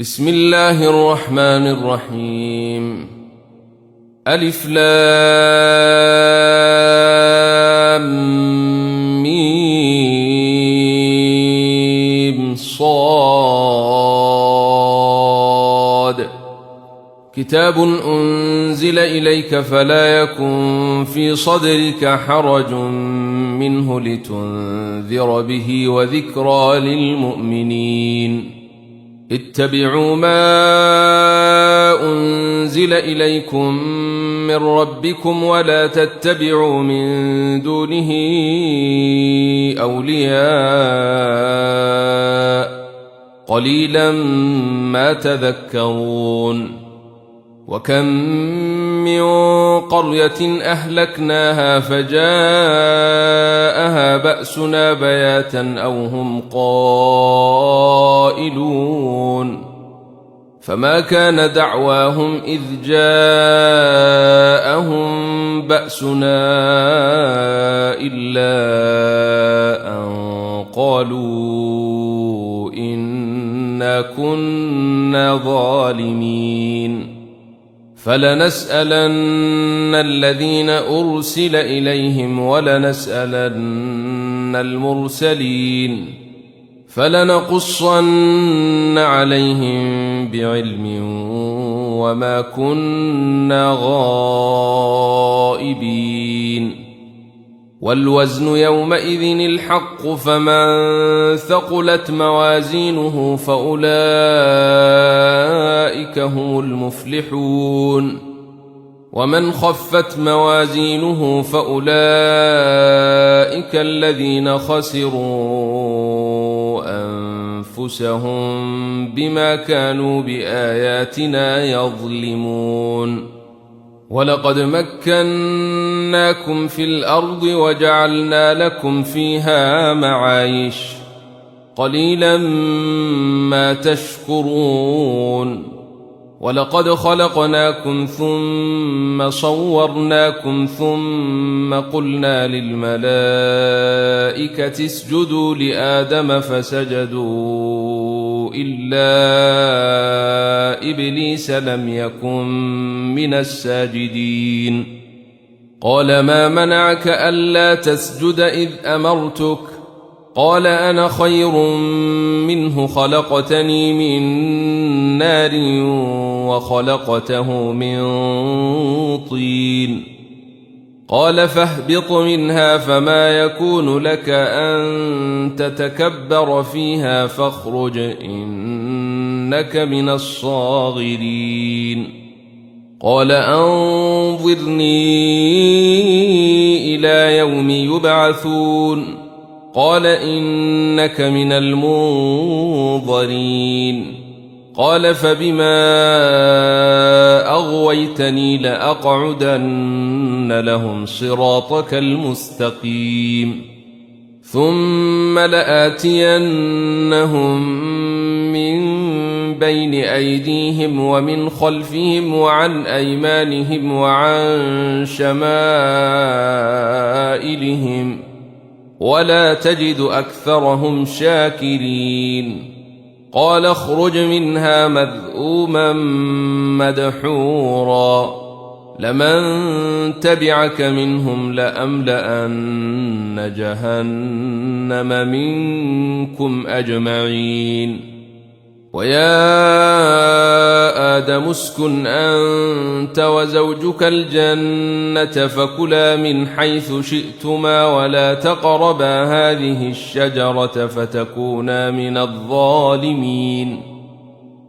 بسم الله الرحمن الرحيم. ألف لام ميم صاد. كتاب أنزل إليك فلا يكن في صدرك حرج منه لتنذر به وذكرى للمؤمنين. اتبعوا ما أنزل إليكم من ربكم ولا تتبعوا من دونه أولياء قليلا ما تذكرون. وكم من قرية أهلكناها فجاءها بأسنا بياتا أو هم قائلون. فما كان دعواهم إذ جاءهم بأسنا إلا أن قالوا إنا كنا ظالمين. فلنسألن الذين أرسل إليهم ولنسألن المرسلين فلنقصن عليهم بعلم وما كنا غائبين. والوزن يومئذ الحق فمن ثقلت موازينه فأولئك هم المفلحون. ومن خفت موازينه فأولئك الذين خسروا أنفسهم بما كانوا بآياتنا يظلمون. ولقد مكناكم في الأرض وجعلنا لكم فيها معايش قليلا ما تشكرون. ولقد خلقناكم ثم صورناكم ثم قلنا للملائكة اسجدوا لآدم فسجدوا إلا إبليس لم يكن من الساجدين. قال ما منعك ألا تسجد إذ أمرتك؟ قال أنا خير منه خلقتني من نار وخلقته من طين. قال فاهبط منها فما يكون لك أن تتكبر فيها فاخرج إنك من الصاغرين. قال أنظرني إلى يوم يبعثون. قال إنك من المنظرين. قال فبما أغويتني لأقعدن لهم صراطك المستقيم ثم لآتينهم من بين أيديهم ومن خلفهم وعن أيمانهم وعن شمائلهم ولا تجد أكثرهم شاكرين. قال اخرج منها مذءوما مدحورا لمن تبعك منهم لأملأن جهنم منكم أجمعين. ويا آدم اسكن أنت وزوجك الجنة فكلا من حيث شئتما ولا تقربا هذه الشجرة فتكونا من الظالمين.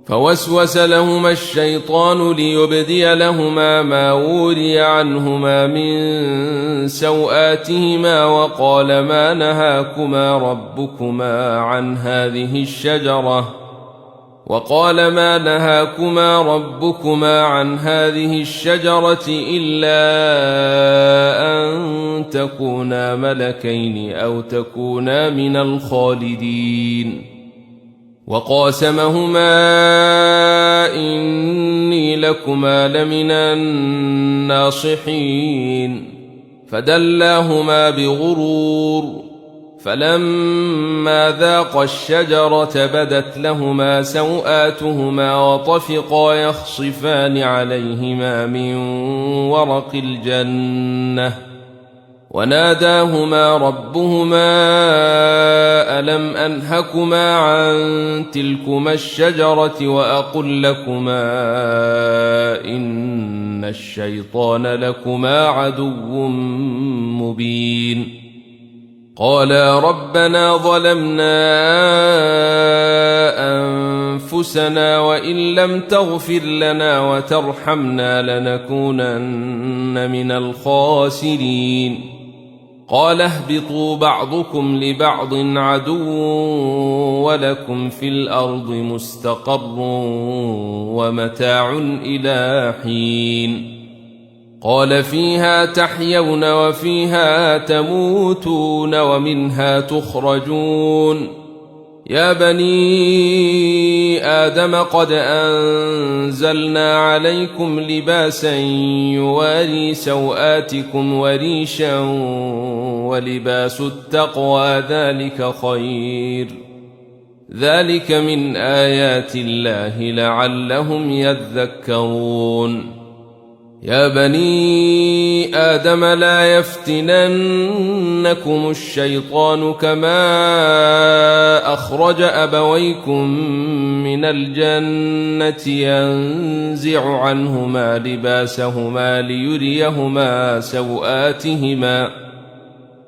فوسوس لهما الشيطان ليبدي لهما ما وري عنهما من سوآتهما وقال ما نهاكما ربكما عن هذه الشجرة إلا أن تكونا ملكين أو تكونا من الخالدين. وقاسمهما إني لكما لمن الناصحين فدلاهما بغرور فلما ذاقا الشجرة بدت لهما سوآتهما وطفقا يخصفان عليهما من ورق الجنة وناداهما ربهما ألم أنهكما عن تلكما الشجرة وأقل لكما إن الشيطان لكما عدو مبين قالا ربنا ظلمنا أنفسنا وإن لم تغفر لنا وترحمنا لنكونن من الخاسرين قال اهبطوا بعضكم لبعض عدو ولكم في الأرض مستقر ومتاع إلى حين قال فيها تحيون وفيها تموتون ومنها تخرجون يا بني آدم قد أنزلنا عليكم لباسا يواري سوآتكم وريشا ولباس التقوى ذلك خير ذلك من آيات الله لعلهم يذكرون يا بني آدم لا يفتننكم الشيطان كما أخرج أبويكم من الجنة ينزع عنهما لباسهما ليريهما سوآتهما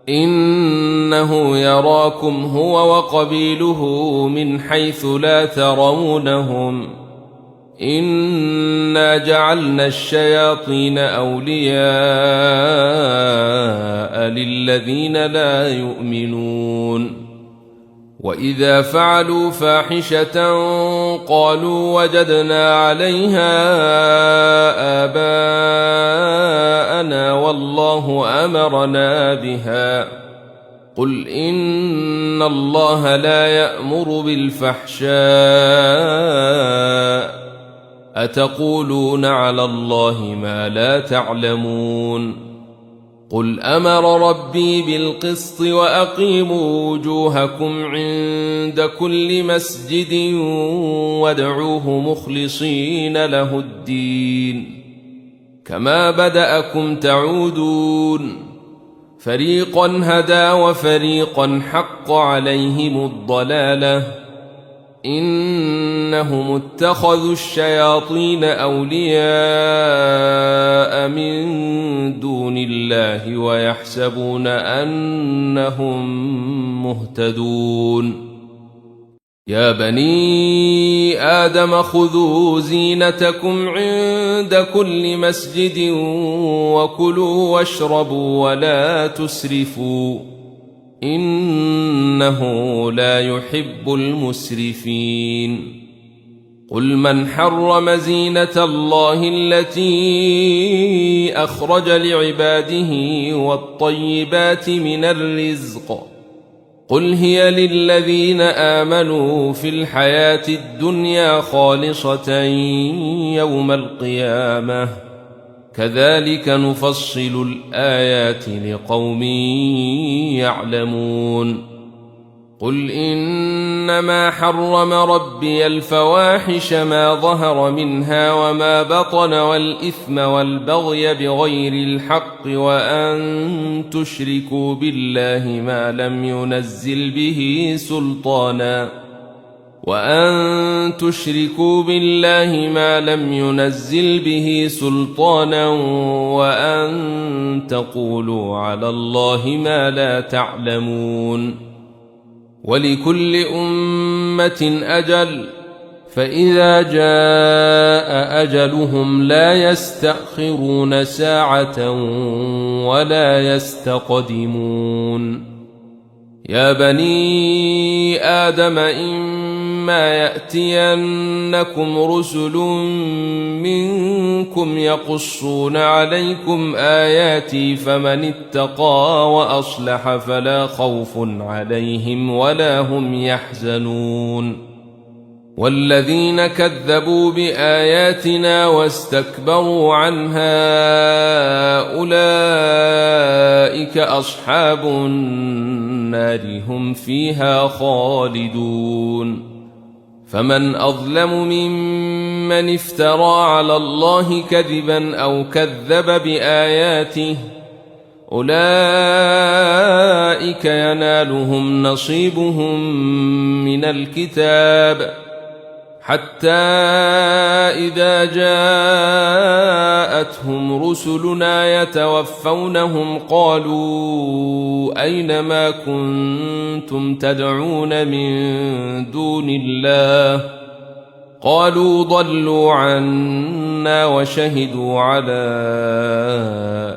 إنه يراكم هو وقبيله من حيث لا ترونهم إنا جعلنا الشياطين أولياء للذين لا يؤمنون وإذا فعلوا فاحشة قالوا وجدنا عليها آباءنا والله أمرنا بها قل إن الله لا يأمر بالفحشاء أتقولون على الله ما لا تعلمون قل أمر ربي بالقسط وأقيموا وجوهكم عند كل مسجد وادعوه مخلصين له الدين كما بدأكم تعودون فريقا هدى وفريقا حق عليهم الضلالة إنهم اتخذوا الشياطين أولياء من دون الله ويحسبون أنهم مهتدون يا بني آدم خذوا زينتكم عند كل مسجد وكلوا واشربوا ولا تسرفوا إنه لا يحب المسرفين قل من حرم زينة الله التي أخرج لعباده والطيبات من الرزق قل هي للذين آمنوا في الحياة الدنيا خالصة يوم القيامة كذلك نفصل الآيات لقوم يعلمون قل إنما حرم ربي الفواحش ما ظهر منها وما بطن والإثم والبغي بغير الحق وأن تشركوا بالله ما لم ينزل به سلطانا وأن تقولوا على الله ما لا تعلمون ولكل أمة أجل فإذا جاء أجلهم لا يستأخرون ساعة ولا يستقدمون يا بني آدم إما يأتينكم رسل منكم يقصون عليكم آياتي فمن اتقى وأصلح فلا خوف عليهم ولا هم يحزنون والذين كذبوا بآياتنا واستكبروا عنها أولئك أصحاب النار هم فيها خالدون فمن أظلم ممن افترى على الله كذبا أو كذب بآياته أولئك ينالهم نصيبهم من الكتاب حتى إذا جاءتهم رسلنا يتوفونهم قالوا أين ما كنتم تدعون من دون الله قالوا ضلوا عنا وشهدوا على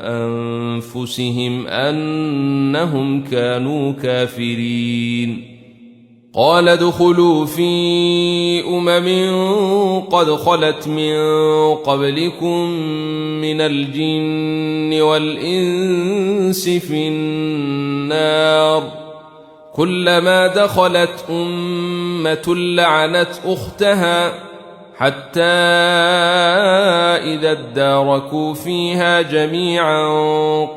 أنفسهم أنهم كانوا كافرين قال ادخلوا في قد خلت من قبلكم من الجن والإنس في النار كلما دخلت أمة لعنت أختها حتى إذا اداركوا فيها جميعا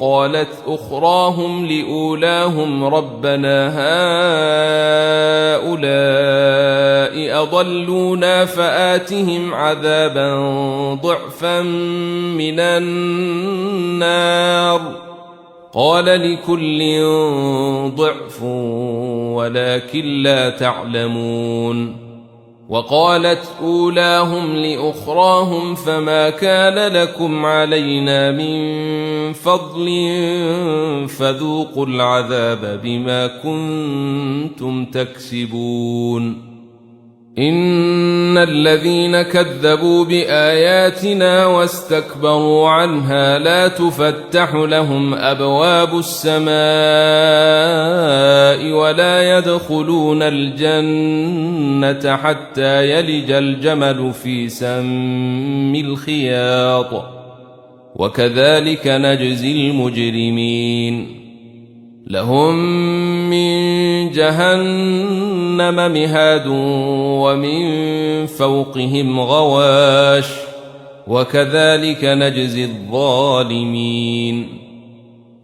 قالت أخراهم لأولاهم ربنا هؤلاء أضلونا فآتهم عذابا ضعفا من النار قال لكل ضعف ولكن لا تعلمون وقالت أولاهم لأخراهم فما كان لكم علينا من فضل فذوقوا العذاب بما كنتم تكسبون إن الذين كذبوا بآياتنا واستكبروا عنها لا تفتح لهم أبواب السماء ولا يدخلون الجنة حتى يلج الجمل في سم الخياط وكذلك نجزي المجرمين لهم من جهنم مهاد ومن فوقهم غواش وكذلك نجزي الظالمين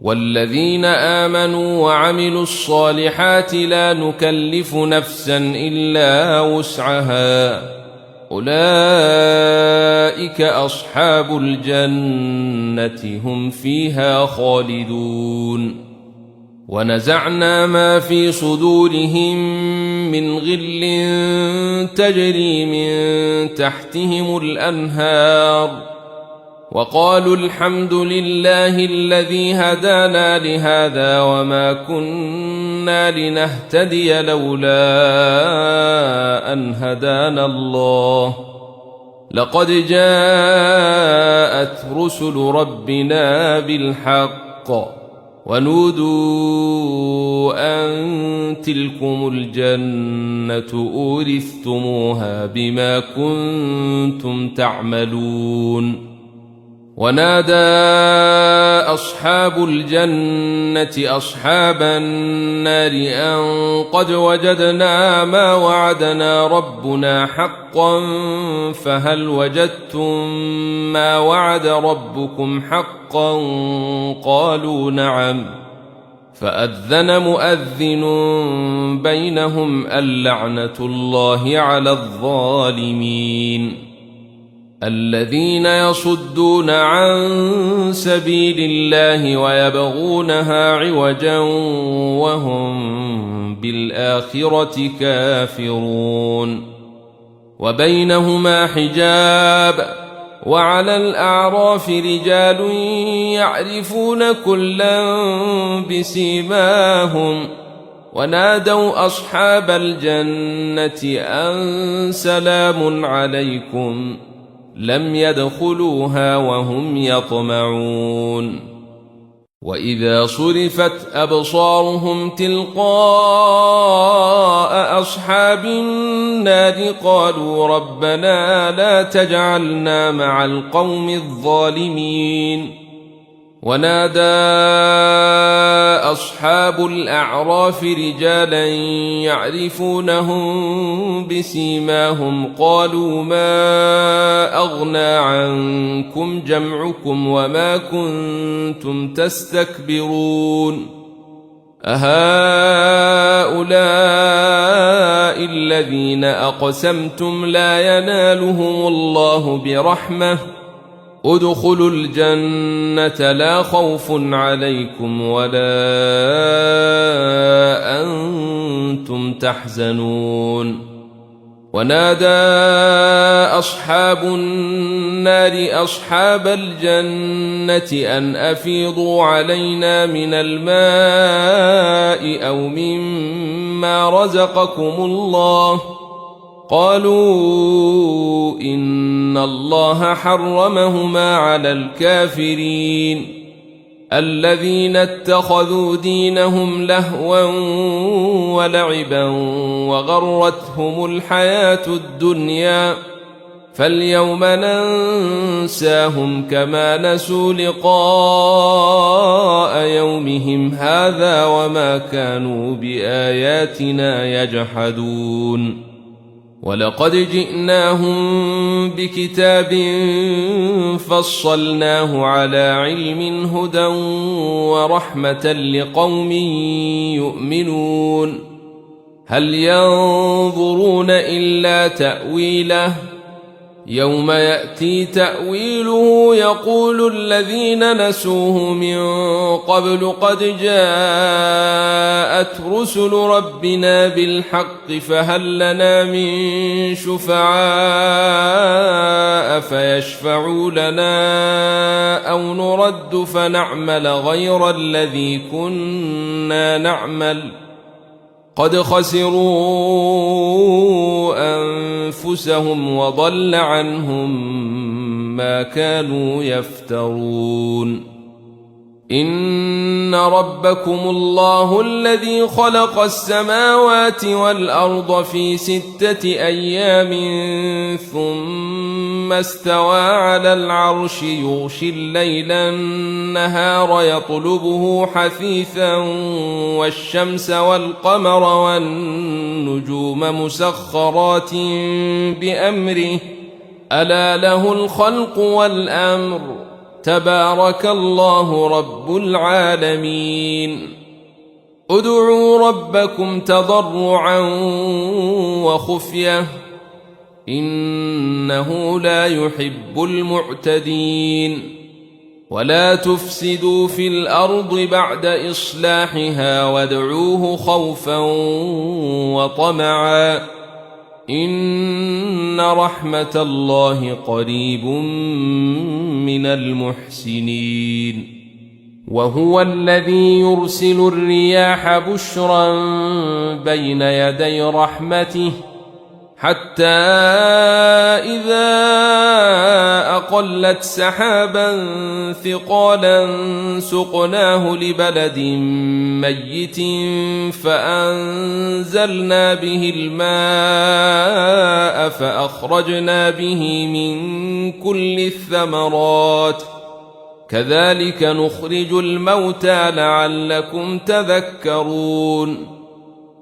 والذين آمنوا وعملوا الصالحات لا نكلف نفسا إلا وسعها أولئك أصحاب الجنة هم فيها خالدون ونزعنا ما في صدورهم من غل تجري من تحتهم الأنهار وقالوا الحمد لله الذي هدانا لهذا وما كنا لنهتدي لولا أن هدانا الله لقد جاءت رسل ربنا بالحق ونودوا أن تلكم الجنة أورثتموها بما كنتم تعملون ونادى أصحاب الجنة أصحاب النار أن قد وجدنا ما وعدنا ربنا حقا فهل وجدتم ما وعد ربكم حقا قالوا نعم فأذن مؤذن بينهم اللعنة الله على الظالمين الذين يصدون عن سبيل الله ويبغونها عوجا وهم بالآخرة كافرون وبينهما حجاب وعلى الأعراف رجال يعرفون كلا بسيماهم ونادوا أصحاب الجنة أن سلام عليكم لم يدخلوها وهم يطمعون وإذا صرفت أبصارهم تلقاء أصحاب النار قالوا ربنا لا تجعلنا مع القوم الظالمين ونادى أصحاب الأعراف رجالا يعرفونهم بسيماهم قالوا ما أغنى عنكم جمعكم وما كنتم تستكبرون أهؤلاء الذين أقسمتم لا ينالهم الله برحمة ادخلوا الجنة لا خوف عليكم ولا أنتم تحزنون ونادى أصحاب النار أصحاب الجنة أن أفيضوا علينا من الماء أو مما رزقكم الله قالوا إن الله حرمهما على الكافرين الذين اتخذوا دينهم لهوا ولعبا وغرتهم الحياة الدنيا فاليوم ننساهم كما نسوا لقاء يومهم هذا وما كانوا بآياتنا يجحدون ولقد جئناهم بكتاب فصلناه على علم هدى ورحمة لقوم يؤمنون هل ينظرون إلا تأويله يوم يأتي تأويله يقول الذين نسوه من قبل قد جاءت رسل ربنا بالحق فهل لنا من شفعاء فيشفعوا لنا أو نرد فنعمل غير الذي كنا نعمل قد خسروا أنفسهم وضل عنهم ما كانوا يفترون إن ربكم الله الذي خلق السماوات والأرض في 6 أيام ثم استوى على العرش يغشي الليل النهار يطلبه حثيثا والشمس والقمر والنجوم مسخرات بأمره ألا له الخلق والأمر تبارك الله رب العالمين ادعوا ربكم تضرعا وخفية إنه لا يحب المعتدين ولا تفسدوا في الأرض بعد إصلاحها وادعوه خوفا وطمعا إن رحمة الله قريب من المحسنين وهو الذي يرسل الرياح بشرا بين يدي رحمته حتى إذا أقلت سحابا ثقالا سقناه لبلد ميت فأنزلنا به الماء فأخرجنا به من كل الثمرات كذلك نخرج الموتى لعلكم تذكرون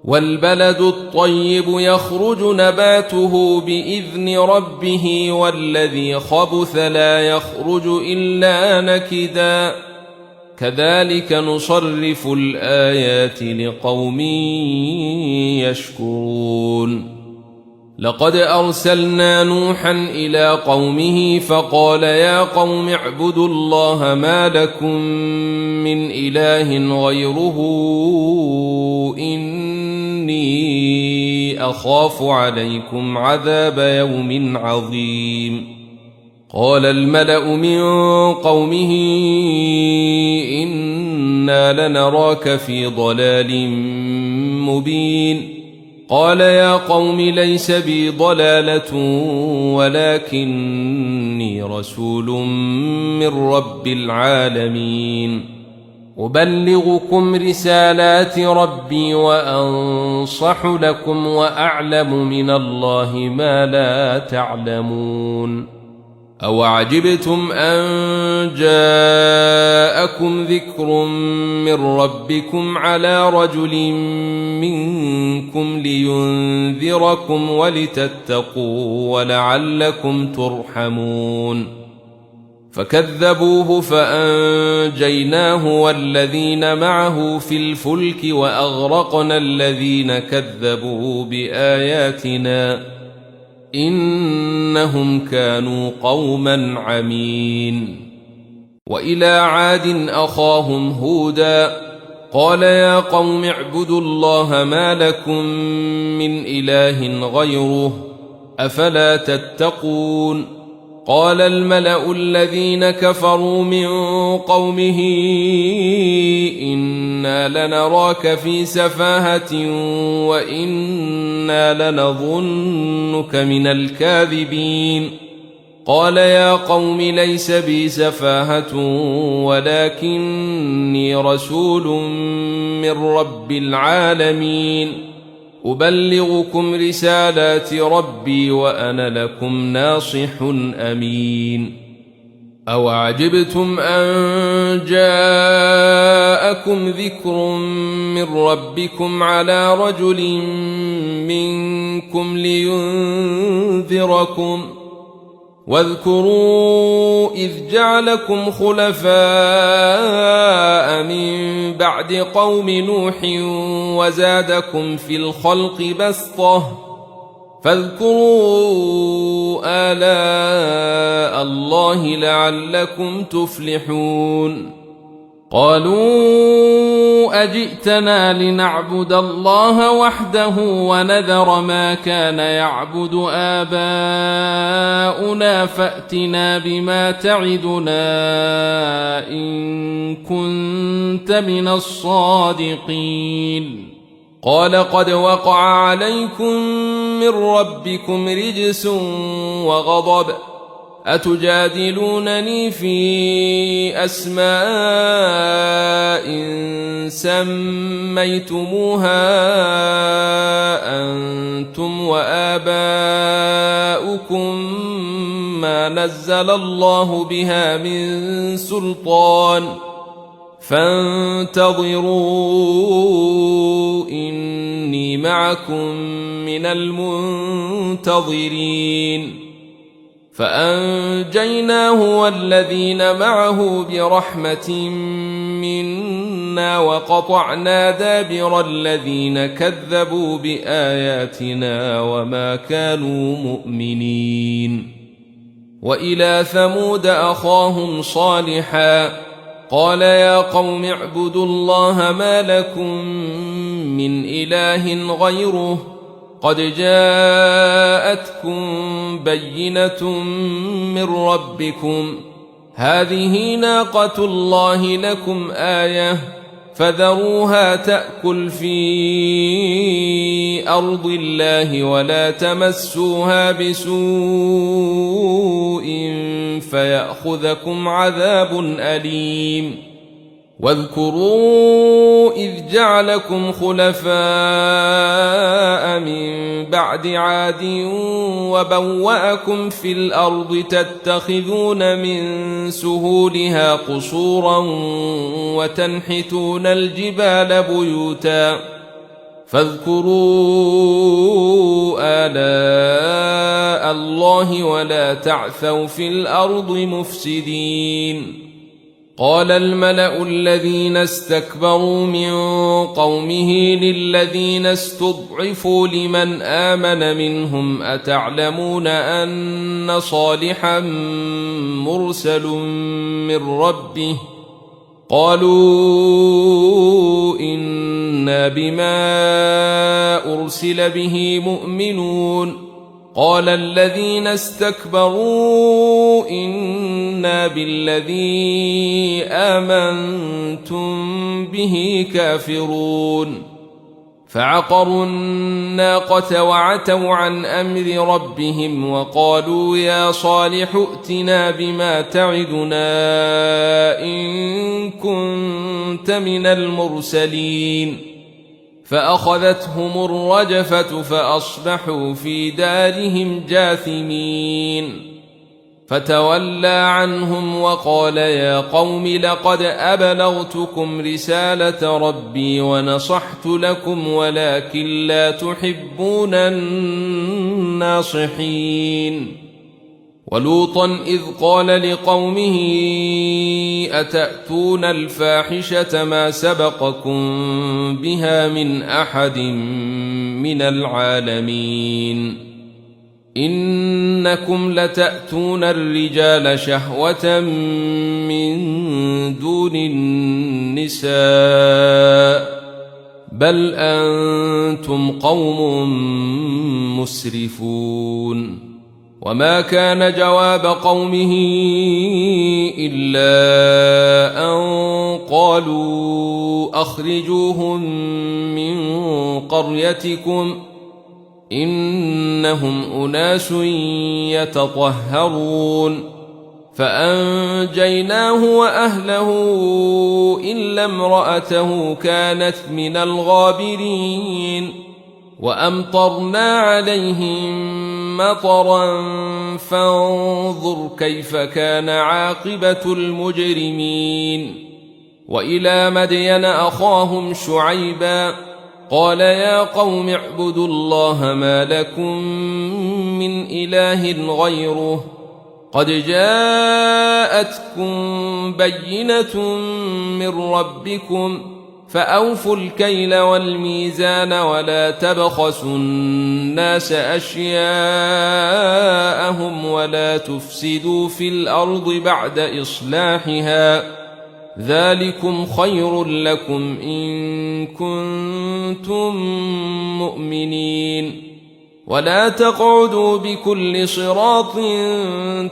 والبلد الطيب يخرج نباته بإذن ربه والذي خبث لا يخرج إلا نكدا كذلك نصرف الآيات لقوم يشكرون لقد أرسلنا نوحا إلى قومه فقال يا قوم اعبدوا الله ما لكم من إله غيره إني أخاف عليكم عذاب يوم عظيم قال الملأ من قومه إنا لنراك في ضلال مبين قال يا قوم ليس بي ضلالة ولكني رسول من رب العالمين أبلغكم رسالات ربي وأنصح لكم وأعلم من الله ما لا تعلمون أوعجبتم أن جاءكم ذكر من ربكم على رجل منكم لينذركم ولتتقوا ولعلكم ترحمون فكذبوه فأنجيناه والذين معه في الفلك وأغرقنا الذين كذبوا بآياتنا إنهم كانوا قوما عمين وإلى عاد أخاهم هودا قال يا قوم اعبدوا الله ما لكم من إله غيره أفلا تتقون قال الملأ الذين كفروا من قومه إنا لنراك في سفاهة وإنا لنظنك من الكاذبين قال يا قوم ليس بي سفاهة ولكني رسول من رب العالمين أبلغكم رسالات ربي وأنا لكم ناصح أمين أوعجبتم أن جاءكم ذكر من ربكم على رجل منكم لينذركم واذكروا إذ جعلكم خلفاء من بعد قوم نوح وزادكم في الخلق بسطة فاذكروا آلاء الله لعلكم تفلحون قالوا أجئتنا لنعبد الله وحده ونذر ما كان يعبد آباؤنا فأتنا بما تعدنا إن كنت من الصادقين قال قد وقع عليكم من ربكم رجس وغضب أتجادلونني في أسماء سميتموها أنتم وآباؤكم ما نزل الله بها من سلطان فانتظروا إني معكم من المنتظرين فأنجيناه والذين معه برحمة منا وقطعنا دابر الذين كذبوا بآياتنا وما كانوا مؤمنين وإلى ثمود أخاهم صالحا قال يا قوم اعبدوا الله ما لكم من إله غيره قد جاءتكم بينة من ربكم هذه ناقة الله لكم آية فذروها تأكل في أرض الله ولا تمسوها بسوء فيأخذكم عذاب أليم واذكروا إذ جعلكم خلفاء من بعد عاد وبوأكم في الأرض تتخذون من سهولها قصورا وتنحتون الجبال بيوتا فاذكروا آلاء الله ولا تعثوا في الأرض مفسدين قال الملأ الذين استكبروا من قومه للذين استضعفوا لمن آمن منهم أتعلمون أن صالحا مرسل من ربه قالوا إنا بما أرسل به مؤمنون قال الذين استكبروا إنا بالذي آمنتم به كافرون فعقروا الناقة وعتوا عن أمر ربهم وقالوا يا صالح ائتنا بما تعدنا إن كنت من المرسلين فأخذتهم الرجفة فأصبحوا في دارهم جاثمين فتولى عنهم وقال يا قوم لقد أبلغتكم رسالة ربي ونصحت لكم ولكن لا تحبون الناصحين. ولوطا إذ قال لقومه أتأتون الفاحشة ما سبقكم بها من أحد من العالمين إنكم لتأتون الرجال شهوة من دون النساء بل أنتم قوم مسرفون. وما كان جواب قومه إلا أن قالوا أخرجوهم من قريتكم إنهم أناس يتطهرون. فأنجيناه وأهله إلا امرأته كانت من الغابرين. وأمطرنا عليهم مطرا فانظر كيف كان عاقبة المجرمين. وإلى مدين أخاهم شعيبا قال يا قوم اعبدوا الله ما لكم من إله غيره قد جاءتكم بينة من ربكم فأوفوا الكيل والميزان ولا تبخسوا الناس أشياءهم ولا تفسدوا في الأرض بعد إصلاحها ذلكم خير لكم إن كنتم مؤمنين. ولا تقعدوا بكل صراط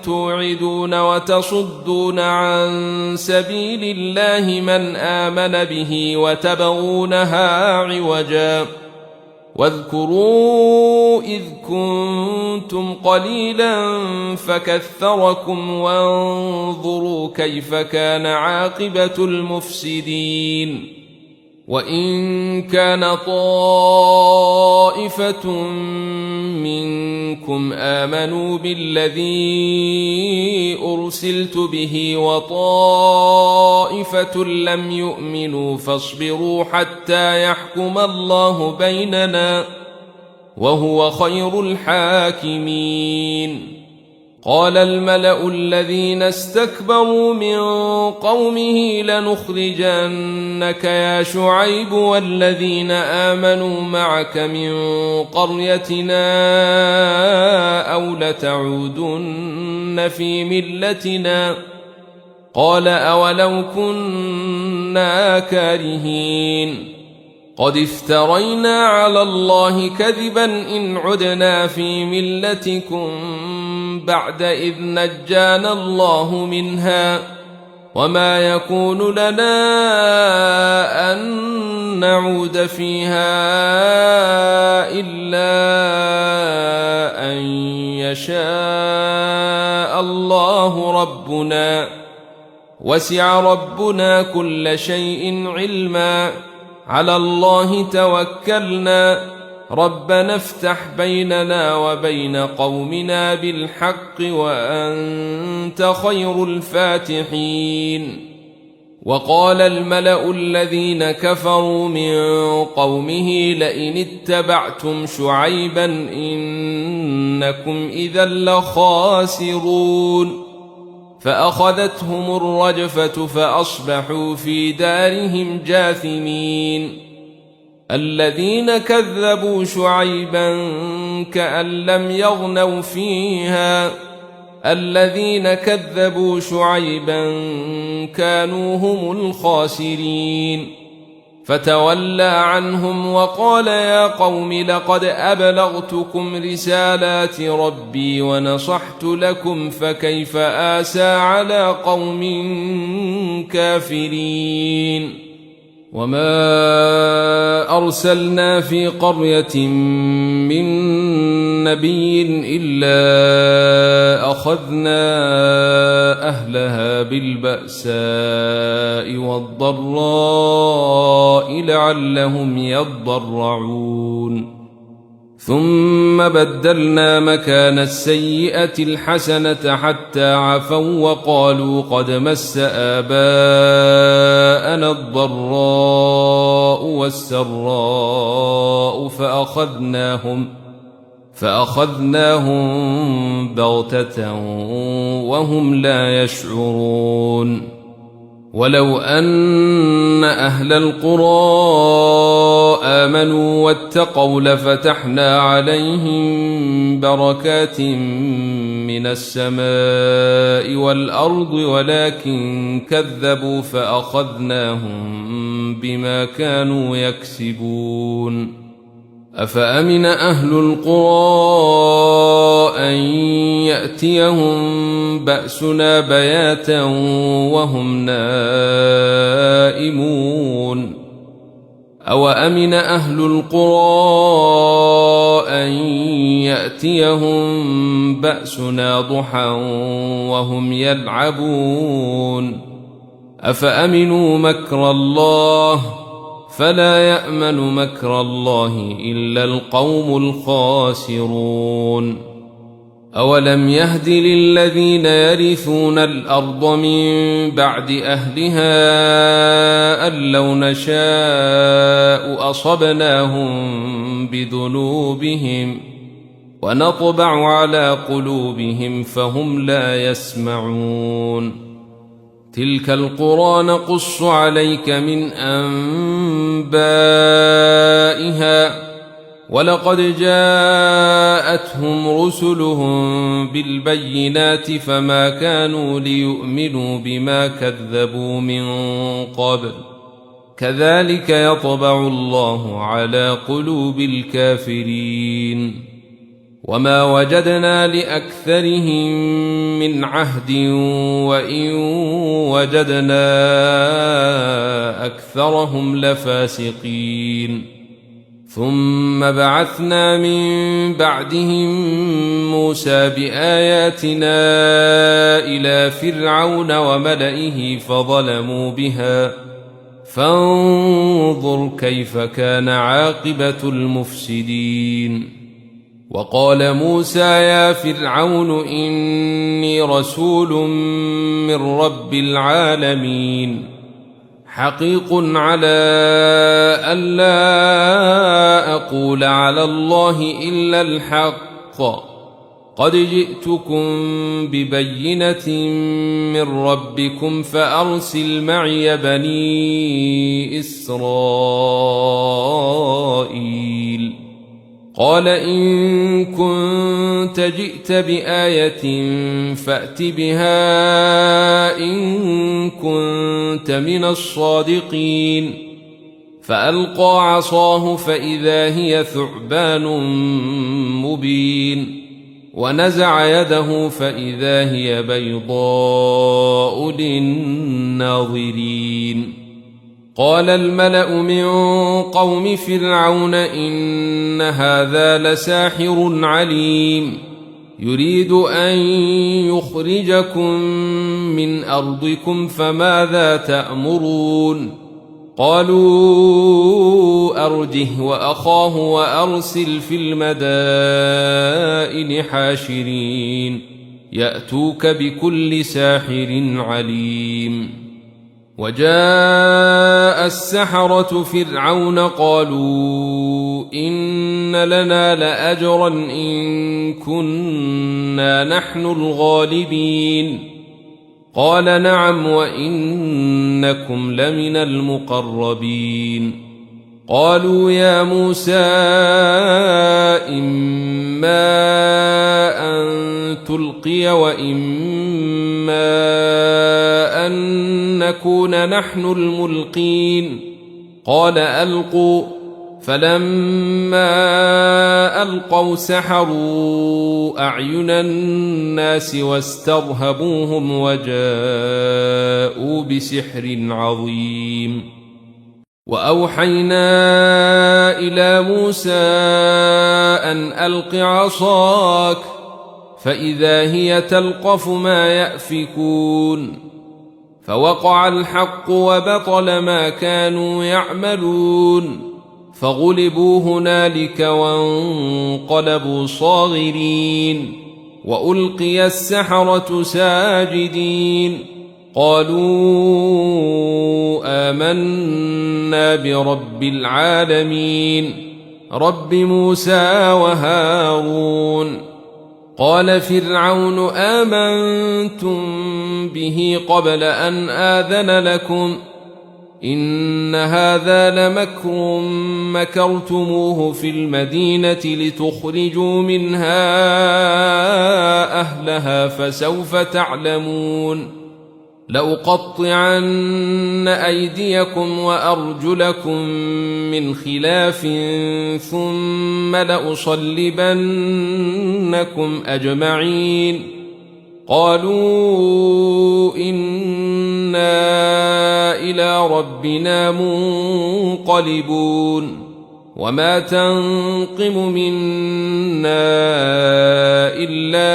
توعدون وتصدون عن سبيل الله من آمن به وتبغونها عوجا واذكروا إذ كنتم قليلا فكثركم وانظروا كيف كان عاقبة المفسدين. وإن كان طائفة منكم آمنوا بالذي أرسلت به وطائفة لم يؤمنوا فاصبروا حتى يحكم الله بيننا وهو خير الحاكمين. قال الملأ الذين استكبروا من قومه لنخرجنك يا شعيب والذين آمنوا معك من قريتنا أو لتعودن في ملتنا قال أولو كنا كارهين قد افترينا على الله كذبا إن عدنا في ملتكم بعد إذ نجانا الله منها وما يكون لنا أن نعود فيها إلا أن يشاء الله ربنا وسع ربنا كل شيء علما على الله توكلنا ربنا افتح بيننا وبين قومنا بالحق وأنت خير الفاتحين. وقال الملأ الذين كفروا من قومه لئن اتبعتم شعيبا إنكم إذا لخاسرون. فأخذتهم الرجفة فأصبحوا في دارهم جاثمين. الذين كذبوا شعيبا كأن لم يغنوا فيها الذين كذبوا شعيبا كانوا هم الخاسرين. فتولى عنهم وقال يا قوم لقد أبلغتكم رسالات ربي ونصحت لكم فكيف آسى على قوم كافرين. وما أرسلنا في قرية من نبي إلا أخذنا أهلها بالبأساء والضراء لعلهم يضرعون. ثم بدلنا مكان السيئة الحسنة حتى عفوا وقالوا قد مس آباءنا الضراء والسراء فأخذناهم بغتة وهم لا يشعرون. ولو أن أهل القرى آمنوا واتقوا لفتحنا عليهم بركات من السماء والأرض ولكن كذبوا فأخذناهم بما كانوا يكسبون. أفأمن أهل القرى أن يأتيهم بأسنا بياتا وهم نائمون أوأمن أهل القرى أن يأتيهم بأسنا ضحى وهم يلعبون أفأمنوا مكر الله فلا يأمن مكر الله إلا القوم الخاسرون. أولم يهد للذين يرثون الأرض من بعد أهلها أن لو نشاء أصبناهم بذنوبهم ونطبع على قلوبهم فهم لا يسمعون. تلك القرى نقص عليك من أنبائها ولقد جاءتهم رسلهم بالبينات فما كانوا ليؤمنوا بما كذبوا من قبل كذلك يطبع الله على قلوب الكافرين. وما وجدنا لأكثرهم من عهد وإن وجدنا أكثرهم لفاسقين. ثم بعثنا من بعدهم موسى بآياتنا إلى فرعون وملئه فظلموا بها فانظر كيف كان عاقبة المفسدين. وقال موسى يا فرعون إني رسول من رب العالمين حقيق على ألا أقول على الله إلا الحق قد جئتكم ببينة من ربكم فأرسل معي بني إسرائيل. قال إن كنت جئت بآية فأت بها إن كنت من الصادقين. فألقى عصاه فإذا هي ثعبان مبين ونزع يده فإذا هي بيضاء للناظرين. قال الملأ من قوم فرعون إن هذا لساحر عليم يريد أن يخرجكم من أرضكم فماذا تأمرون؟ قالوا أرجه وأخاه وأرسل في المدائن حاشرين يأتوك بكل ساحر عليم. وجاء السحرة فرعون قالوا إن لنا لأجرا إن كنا نحن الغالبين. قال نعم وإنكم لمن المقربين. قالوا يا موسى إما أن تلقي وإما أن نكون نحن الملقين. قال ألقوا. فلما ألقوا سحروا أعين الناس واسترهبوهم وجاءوا بسحر عظيم. وأوحينا إلى موسى أن ألق عصاك فإذا هي تلقف ما يأفكون. فوقع الحق وبطل ما كانوا يعملون فغلبوا هنالك وانقلبوا صاغرين وألقي السحرة ساجدين قالوا آمنا برب العالمين رب موسى وهارون. قال فرعون آمنتم به قبل أن آذن لكم إن هذا لمكر مكرتموه في المدينة لتخرجوا منها أهلها فسوف تعلمون لأقطعن أيديكم وأرجلكم من خلاف ثم لأصلبنكم أجمعين. قالوا إنا إلى ربنا منقلبون وما تنقم منا إلا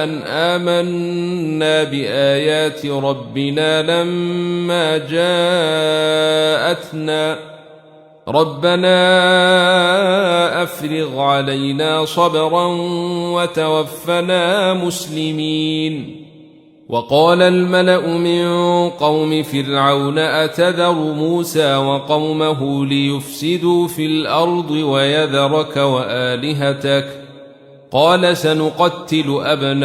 أن آمنا بآيات ربنا لما جاءتنا ربنا أفرغ علينا صبرا وتوفنا مسلمين. وقال الملأ من قوم فرعون أتذر موسى وقومه ليفسدوا في الأرض ويذرك وآلهتك قال سنقتل أبناءهم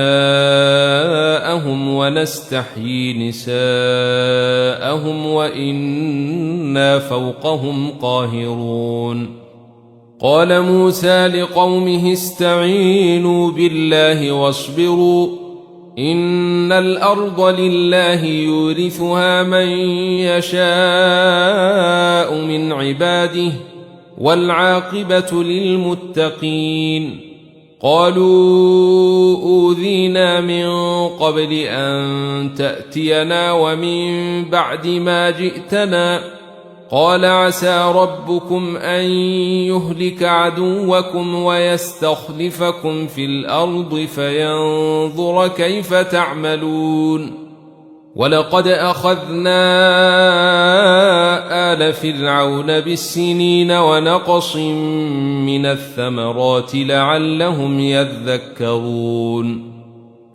ونستحيي نساءهم وإنا فوقهم قاهرون. قال موسى لقومه استعينوا بالله واصبروا إن الأرض لله يورثها من يشاء من عباده والعاقبة للمتقين. قالوا أوذينا من قبل أن تأتينا ومن بعد ما جئتنا قال عسى ربكم أن يهلك عدوكم ويستخلفكم في الأرض فينظر كيف تعملون. ولقد أخذنا آل فرعون بالسنين ونقص من الثمرات لعلهم يذكرون.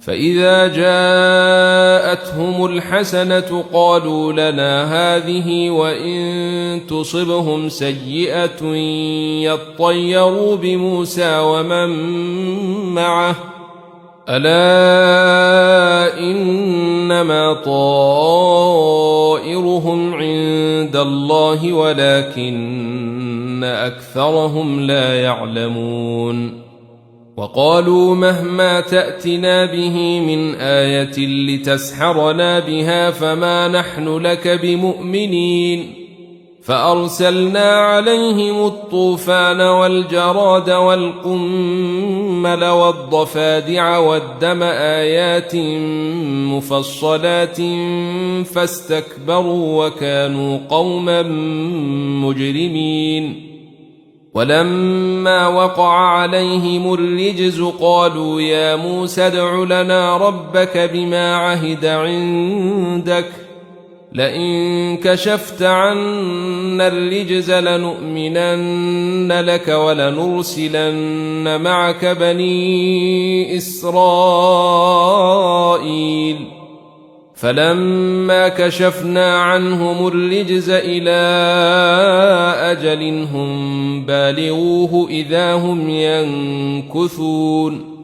فإذا جاءتهم الحسنة قالوا لنا هذه وإن تصبهم سيئة يطيروا بموسى ومن معه ألا إنما طائرهم عند الله ولكن أكثرهم لا يعلمون. وقالوا مهما تأتنا به من آية لتسحرنا بها فما نحن لك بمؤمنين. فأرسلنا عليهم الطوفان والجراد والقمل والضفادع والدم آيات مفصلات فاستكبروا وكانوا قوما مجرمين. ولما وقع عليهم الرجز قالوا يا موسى ادع لنا ربك بما عهد عندك لئن كشفت عنا الرجز لنؤمنن لك ولنرسلن معك بني إسرائيل. فلما كشفنا عنهم الرجز إلى أجل هم بالغوه إذا هم ينكثون.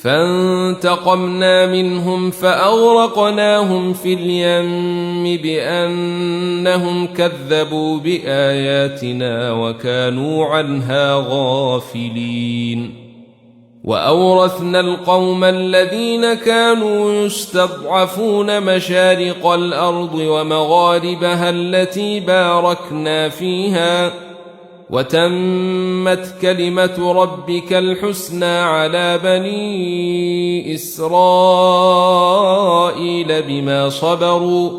فانتقمنا منهم فأغرقناهم في اليم بأنهم كذبوا بآياتنا وكانوا عنها غافلين. وأورثنا القوم الذين كانوا يستضعفون مشارق الأرض ومغاربها التي باركنا فيها وتمت كلمة ربك الحسنى على بني إسرائيل بما صبروا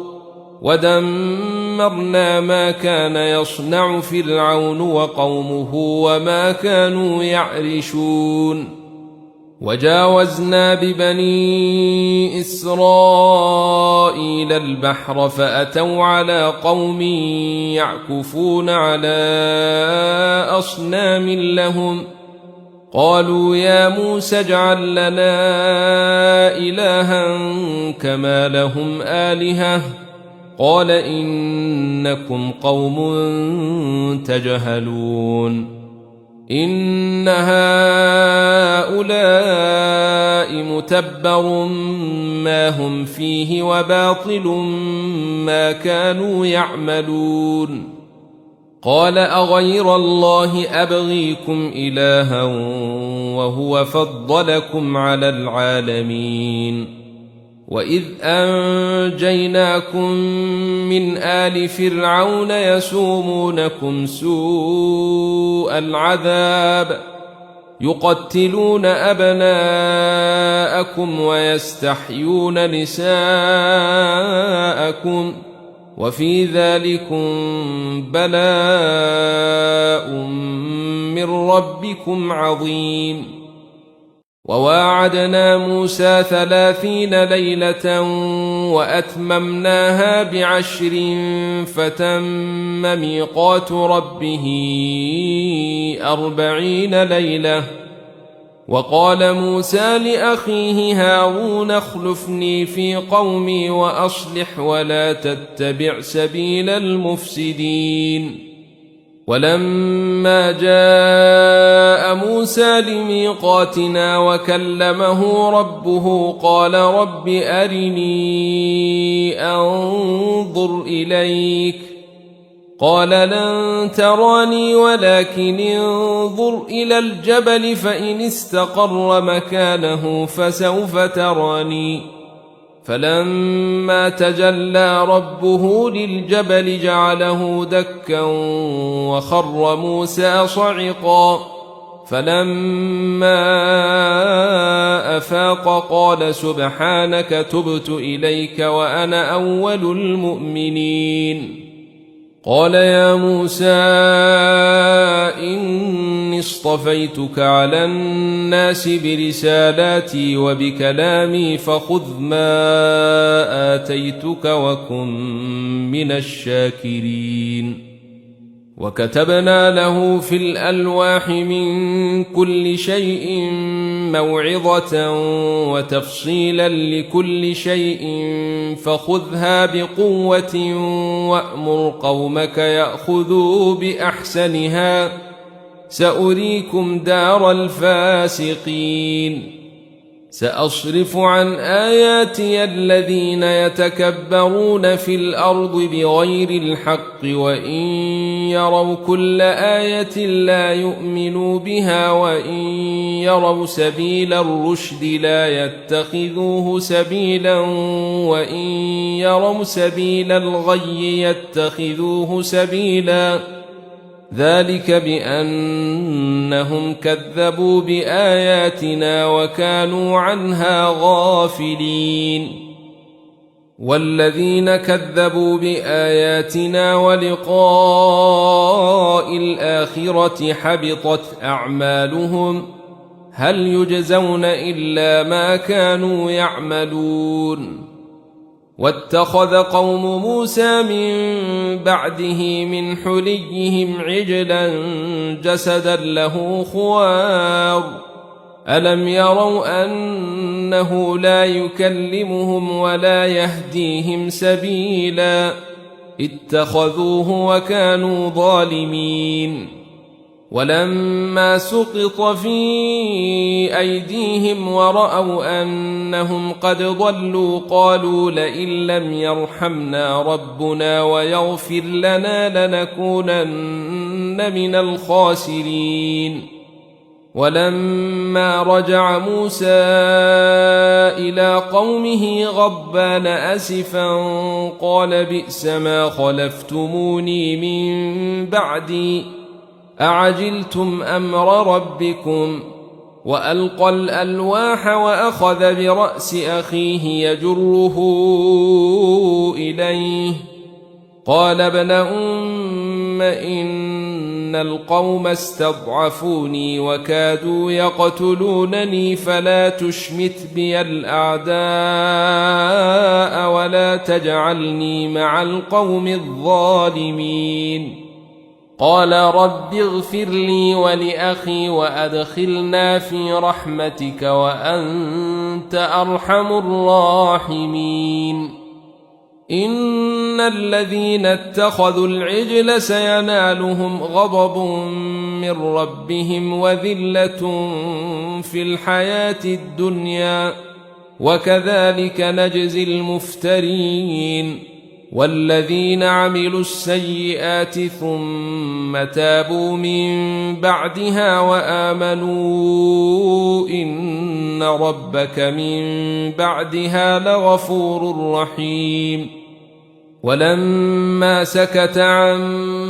ودمرنا ما كان يصنع فرعون وقومه وما كانوا يعرشون. وجاوزنا ببني إسرائيل البحر فأتوا على قوم يعكفون على أصنام لهم قالوا يا موسى اجعل لنا إلها كما لهم آلهة قال إنكم قوم تجهلون إن هؤلاء متبر ما هم فيه وباطل ما كانوا يعملون قال أغير الله أبغيكم إلها وهو فضلكم على العالمين وإذ أنجيناكم من آل فرعون يسومونكم سوء العذاب يقتلون أبناءكم ويستحيون نساءكم وفي ذلكم بلاء من ربكم عظيم وواعدنا موسى 30 ليلة وأتممناها ب10 فتم ميقات ربه 40 ليلة وقال موسى لأخيه هارون اخلفني في قومي وأصلح ولا تتبع سبيل المفسدين ولما جاء موسى لميقاتنا وكلمه ربه قال رب أرني أنظر إليك قال لن تراني ولكن انظر إلى الجبل فإن استقر مكانه فسوف تراني فلما تجلى ربه للجبل جعله دكا وخر موسى صعقا فلما أفاق قال سبحانك تبت إليك وأنا أول المؤمنين قال يا موسى إني اصطفيتك على الناس برسالاتي وبكلامي فخذ ما آتيتك وكن من الشاكرين وكتبنا له في الألواح من كل شيء موعظة وتفصيلا لكل شيء فخذها بقوة وأمر قومك يأخذوا بأحسنها سأريكم دار الفاسقين سأصرف عن آياتي الذين يتكبرون في الأرض بغير الحق وإن يروا كل آية لا يؤمنوا بها وإن يروا سبيل الرشد لا يتخذوه سبيلا وإن يروا سبيل الغي يتخذوه سبيلا ذلك بأنهم كذبوا بآياتنا وكانوا عنها غافلين والذين كذبوا بآياتنا ولقاء الآخرة حبطت أعمالهم هل يجزون إلا ما كانوا يعملون واتخذ قوم موسى من بعده من حليهم عجلا جسدا له خوار ألم يروا أنه لا يكلمهم ولا يهديهم سبيلا اتخذوه وكانوا ظالمين ولما سقط في أيديهم ورأوا أنهم قد ضلوا قالوا لئن لم يرحمنا ربنا ويغفر لنا لنكونن من الخاسرين ولما رجع موسى إلى قومه غضبان أسفا قال بئس ما خلفتموني من بعدي أعجلتم أمر ربكم وألقى الألواح وأخذ برأس أخيه يجره إليه قال ابن أم إن القوم استضعفوني وكادوا يقتلونني فلا تشمت بي الأعداء ولا تجعلني مع القوم الظالمين. قال رب اغفر لي ولأخي وأدخلنا في رحمتك وأنت أرحم الراحمين. إن الذين اتخذوا العجل سينالهم غضب من ربهم وذلة في الحياة الدنيا وكذلك نجزي المفترين. والذين عملوا السيئات ثم تابوا من بعدها وآمنوا إن ربك من بعدها لغفور رحيم. ولما سكت عن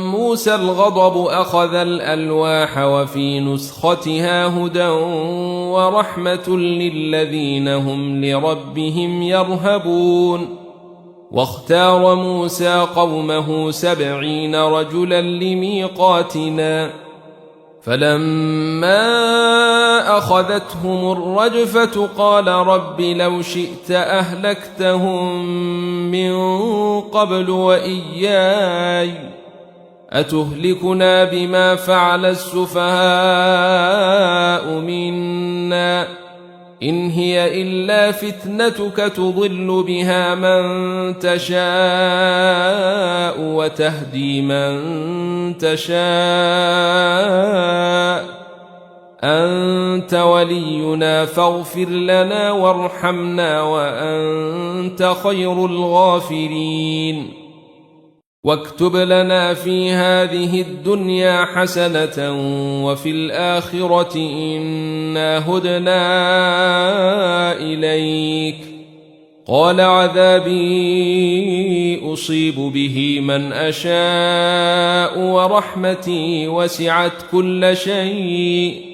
موسى الغضب أخذ الألواح وفي نسختها هدى ورحمة للذين هم لربهم يرهبون. واختار موسى قومه 70 رجلا لميقاتنا فلما أخذتهم الرجفة قال رب لو شئت أهلكتهم من قبل وإياي أتهلكنا بما فعل السفهاء منا إن هي إلا فتنتك تضل بها من تشاء وتهدي من تشاء أنت ولينا فاغفر لنا وارحمنا وأنت خير الغافرين. واكتب لنا في هذه الدنيا حسنة وفي الآخرة إنا هدنا إليك. قال عذابي أصيب به من أشاء ورحمتي وسعت كل شيء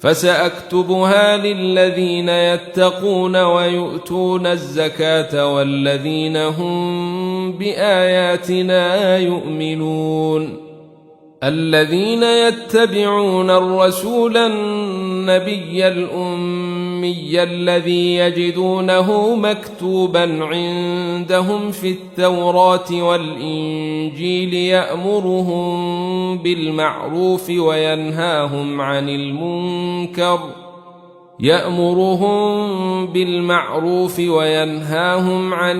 فسأكتبها للذين يتقون ويؤتون الزكاة والذين هم بآياتنا يؤمنون. الذين يتبعون الرسول النبي الأمي الذي يجدونه مكتوبا عندهم في التوراة والإنجيل يأمرهم بالمعروف وينهاهم عن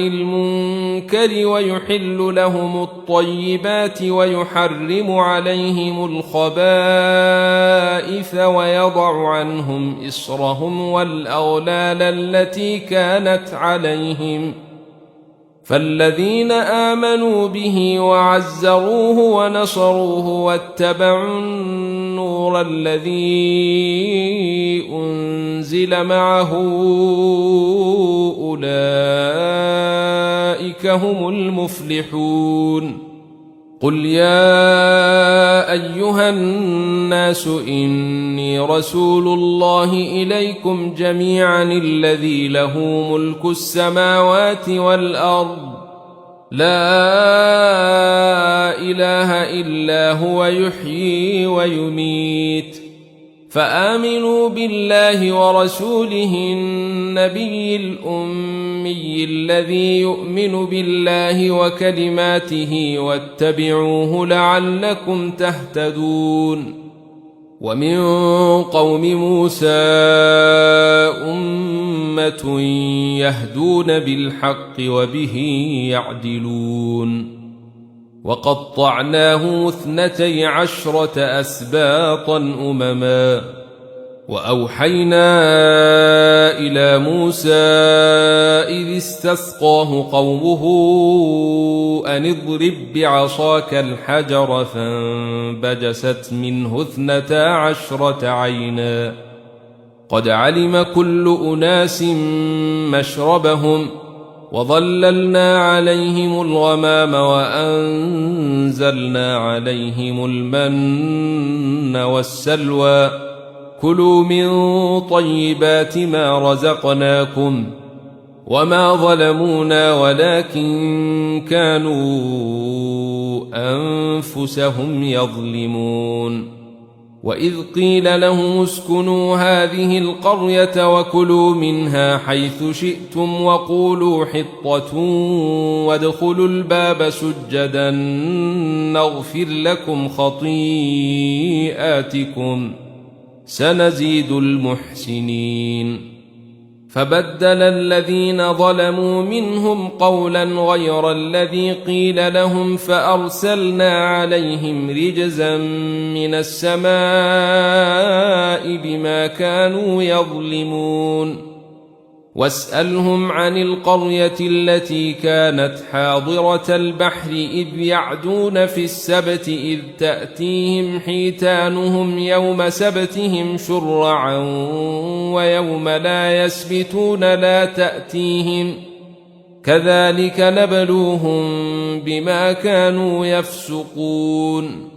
المنكر ويحل لهم الطيبات ويحرم عليهم الخبائث ويضع عنهم إصرهم والأغلال التي كانت عليهم. فالذين آمنوا به وعزروه ونصروه واتبعوا النور الذي أنزل معه أولئك هم المفلحون. قل يا أيها الناس إني رسول الله إليكم جميعا الذي له ملك السماوات والأرض لا إله إلا هو يحيي ويميت. فآمنوا بالله ورسوله النبي الأمي الذي يؤمن بالله وكلماته واتبعوه لعلكم تهتدون. ومن قوم موسى أمة يهدون بالحق وبه يعدلون. وقطعناه 12 أسباطا أمما وأوحينا إلى موسى إذ استسقاه قومه أن اضرب بعصاك الحجر فانبجست منه 12 عينا قد علم كل أناس مشربهم وظللنا عليهم الغمام وأنزلنا عليهم المن والسلوى كلوا من طيبات ما رزقناكم وما ظلمونا ولكن كانوا أنفسهم يظلمون. وإذ قيل لهم اسكنوا هذه القرية وكلوا منها حيث شئتم وقولوا حطة وادخلوا الباب سجدا نغفر لكم خطيئاتكم سنزيد المحسنين. فبدل الذين ظلموا منهم قولا غير الذي قيل لهم فأرسلنا عليهم رجزا من السماء بما كانوا يظلمون. واسألهم عن القرية التي كانت حاضرة البحر إذ يعدون في السبت إذ تأتيهم حيتانهم يوم سبتهم شرعا ويوم لا يسبتون لا تأتيهم كذلك نبلوهم بما كانوا يفسقون.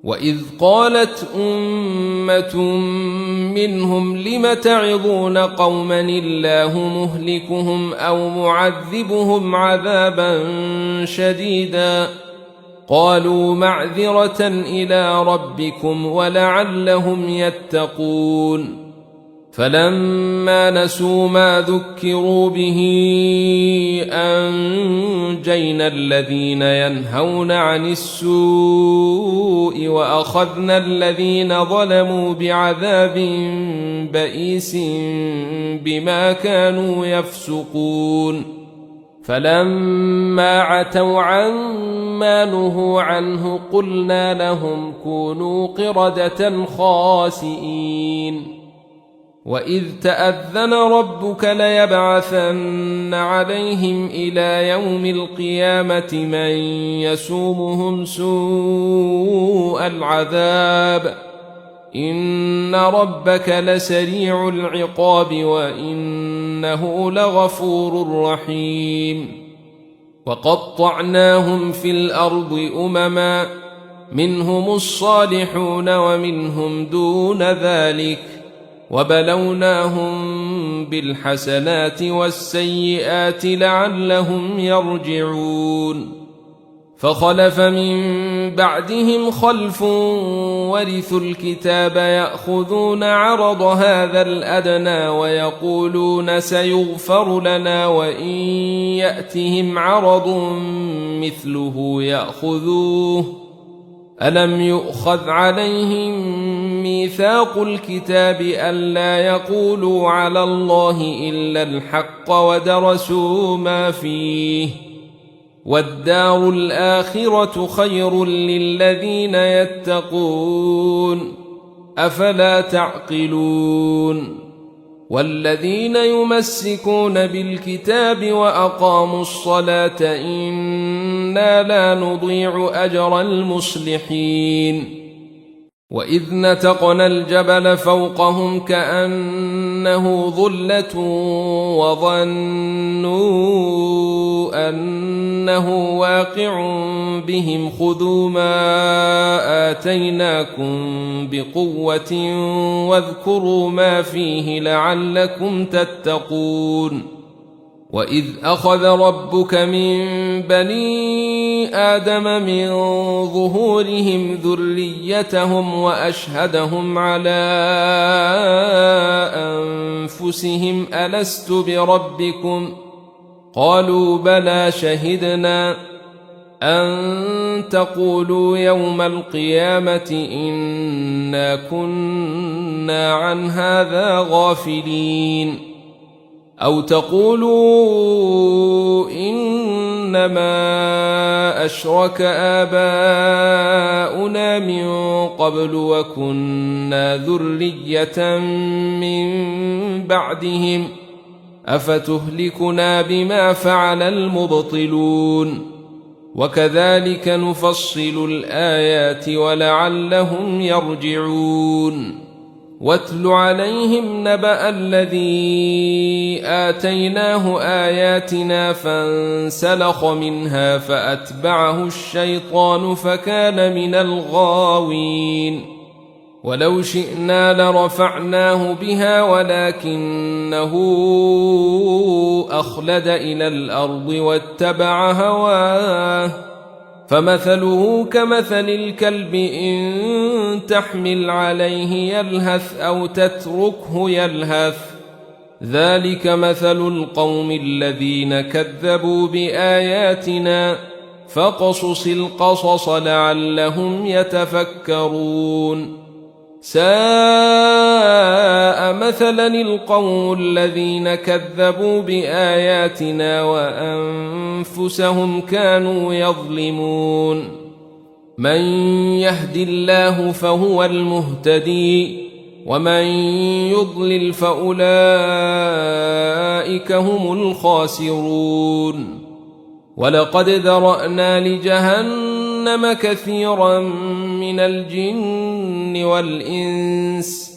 وإذ قالت أمة منهم لم تعظون قوما الله مهلكهم أو معذبهم عذابا شديدا قالوا معذرة إلى ربكم ولعلهم يتقون. فلما نسوا ما ذكروا به أنجينا الذين ينهون عن السوء وأخذنا الذين ظلموا بعذاب بئيس بما كانوا يفسقون. فلما عتوا عما نهوا عنه قلنا لهم كونوا قردة خاسئين. وإذ تأذن ربك ليبعثن عليهم إلى يوم القيامة من يسومهم سوء العذاب إن ربك لسريع العقاب وإنه لغفور رحيم. وقطعناهم في الأرض أمما منهم الصالحون ومنهم دون ذلك وبلوناهم بالحسنات والسيئات لعلهم يرجعون. فخلف من بعدهم خلف ورثوا الكتاب يأخذون عرض هذا الأدنى ويقولون سيغفر لنا وإن يأتهم عرض مثله يأخذوه ألم يؤخذ عليهم ميثاق الكتاب ألا يقولوا على الله إلا الحق ودرسوا ما فيه والدار الآخرة خير للذين يتقون أفلا تعقلون. والذين يمسكون بالكتاب وأقاموا الصلاة إنا لا نضيع أجر المصلحين. وإذ نتقنا الجبل فوقهم كأنه ظلة وظنوا أنه واقع بهم خذوا ما آتيناكم بقوة واذكروا ما فيه لعلكم تتقون. وإذ أخذ ربك من بني آدم من ظهورهم ذريتهم وأشهدهم على أنفسهم ألست بربكم قالوا بلى شهدنا أن تقولوا يوم القيامة إنا كنا عن هذا غافلين أو تقولوا إنما أشرك آباؤنا من قبل وكنا ذرية من بعدهم أفتهلكنا بما فعل المبطلون وكذلك نفصل الآيات ولعلهم يرجعون. واتل عليهم نبأ الذي آتيناه آياتنا فانسلخ منها فأتبعه الشيطان فكان من الغاوين. ولو شئنا لرفعناه بها ولكنه أخلد إلى الأرض واتبع هواه فمثله كمثل الكلب إن تحمل عليه يلهث أو تتركه يلهث ذلك مثل القوم الذين كذبوا بآياتنا فاقصص القصص لعلهم يتفكرون ساء مثلا القوم الذين كذبوا بآياتنا وأنفسهم كانوا يظلمون من يهد الله فهو المهتدي ومن يضلل فأولئك هم الخاسرون ولقد ذرأنا لجهنم كثيرا من الجن والإنس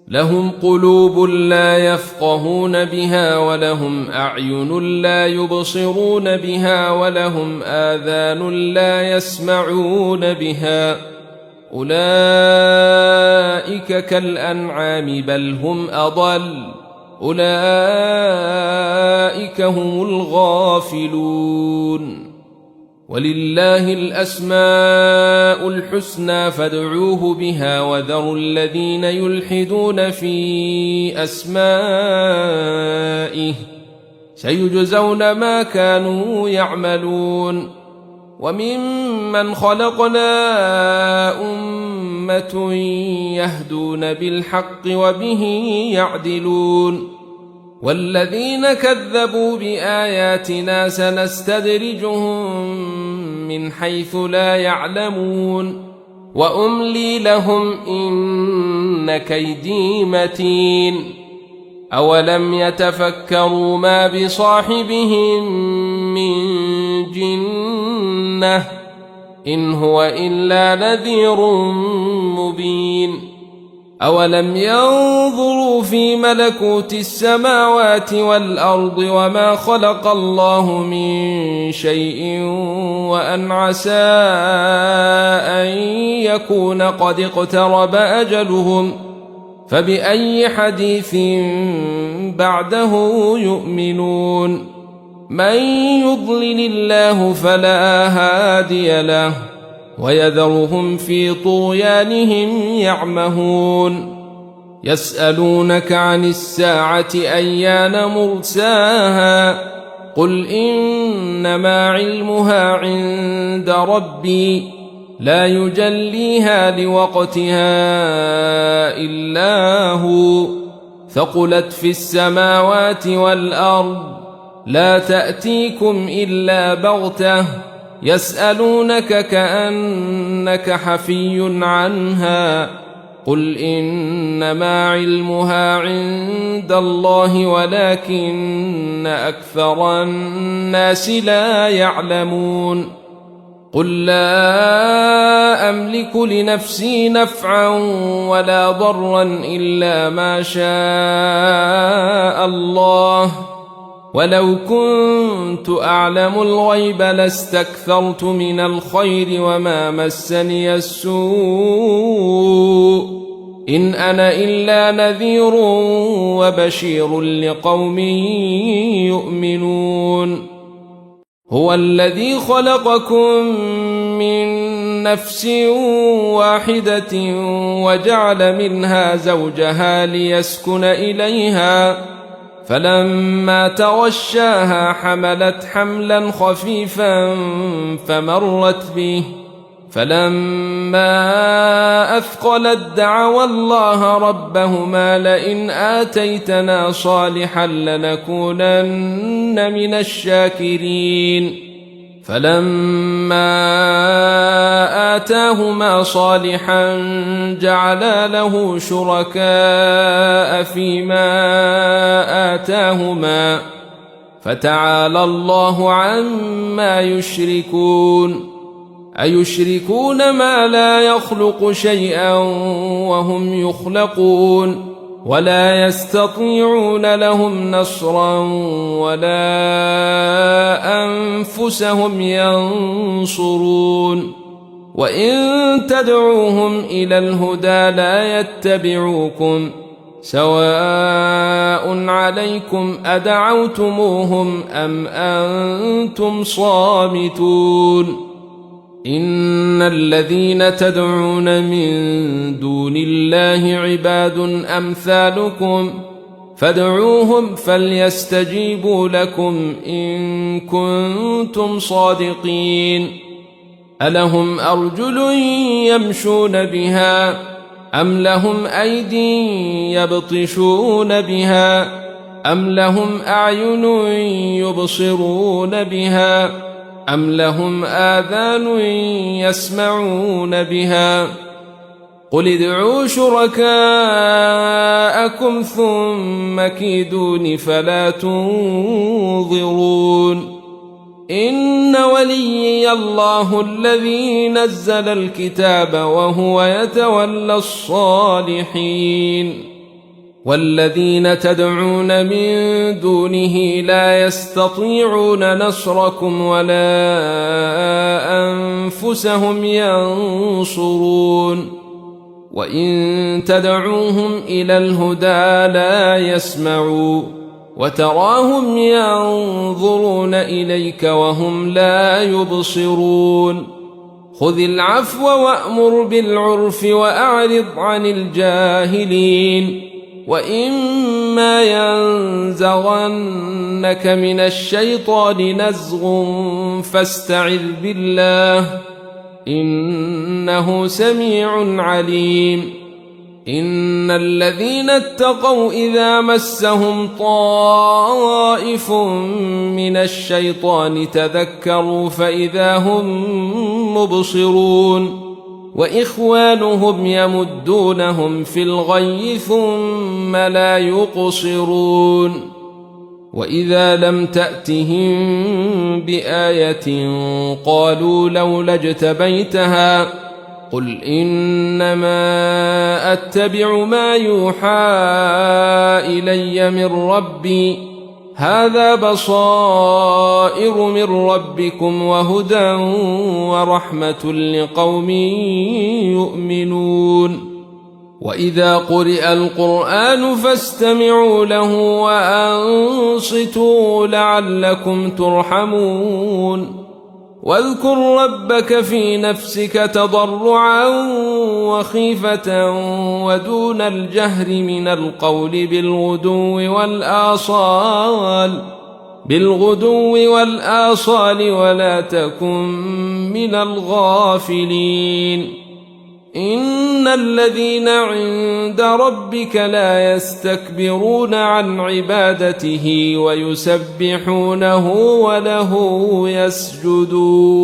لهم قلوب لا يفقهون بها ولهم أعين لا يبصرون بها ولهم آذان لا يسمعون بها أولئك كالأنعام بل هم أضل أولئك هم الغافلون ولله الأسماء الحسنى فادعوه بها وذروا الذين يلحدون في أسمائه سيجزون ما كانوا يعملون وممن خلقنا أمة يهدون بالحق وبه يعدلون والذين كذبوا بآياتنا سنستدرجهم من حيث لا يعلمون وأملي لهم إن كيدي متين أولم يتفكروا ما بصاحبهم من جنة إن هو إلا نذير مبين أولم ينظروا في ملكوت السماوات والأرض وما خلق الله من شيء وأن عسى أن يكون قد اقترب أجلهم فبأي حديث بعده يؤمنون من يضلل الله فلا هادي له ويذرهم في طغيانهم يعمهون يسألونك عن الساعة أيان مرساها قل إنما علمها عند ربي لا يجليها لوقتها إلا هو ثقلت في السماوات والأرض لا تأتيكم إلا بغتة يسألونك كأنك حفي عنها قل إنما علمها عند الله ولكن أكثر الناس لا يعلمون قل لا أملك لنفسي نفعا ولا ضرا إلا ما شاء الله ولو كنت أعلم الغيب لاستكثرت من الخير وما مسني السوء إن أنا إلا نذير وبشير لقوم يؤمنون هو الذي خلقكم من نفس واحدة وجعل منها زوجها ليسكن إليها فلما تغشاها حملت حملا خفيفا فمرت به فلما أثقلت دعوا الله ربهما لئن آتيتنا صالحا لنكونن من الشاكرين فلما آتاهما صالحا جعلا له شركاء فيما آتاهما فتعالى الله عما يشركون أيشركون ما لا يخلق شيئا وهم يخلقون ولا يستطيعون لهم نصرا ولا أنفسهم ينصرون وإن تدعوهم إلى الهدى لا يتبعوكم سواء عليكم أدعوتموهم أم أنتم صامتون إن الذين تدعون من دون الله عباد أمثالكم فادعوهم فليستجيبوا لكم إن كنتم صادقين ألهم أرجل يمشون بها أم لهم أيدي يبطشون بها أم لهم أعين يبصرون بها أم لهم آذان يسمعون بها قل ادعوا شركاءكم ثم كيدون فلا تنظرون إن وليي الله الذي نزل الكتاب وهو يتولى الصالحين والذين تدعون من دونه لا يستطيعون نصركم ولا أنفسهم ينصرون وإن تدعوهم إلى الهدى لا يسمعوا وتراهم ينظرون إليك وهم لا يبصرون خذ العفو وأمر بالعرف وأعرض عن الجاهلين وإما ينزغنك من الشيطان نزغ فاستعذ بالله إنه سميع عليم إن الذين اتقوا إذا مسهم طائف من الشيطان تذكروا فإذا هم مبصرون وإخوانهم يمدونهم في الغي ثم لا يقصرون وإذا لم تأتهم بآية قالوا لولا اجتبيتها قل إنما أتبع ما يوحى إلي من ربي هذا بصائر من ربكم وهدى ورحمة لقوم يؤمنون وإذا قرئ القرآن فاستمعوا له وأنصتوا لعلكم ترحمون واذكر ربك في نفسك تضرعا وخيفة ودون الجهر من القول بالغدو والآصال ولا تكن من الغافلين إن الذين عند ربك لا يستكبرون عن عبادته ويسبحونه وله يسجدون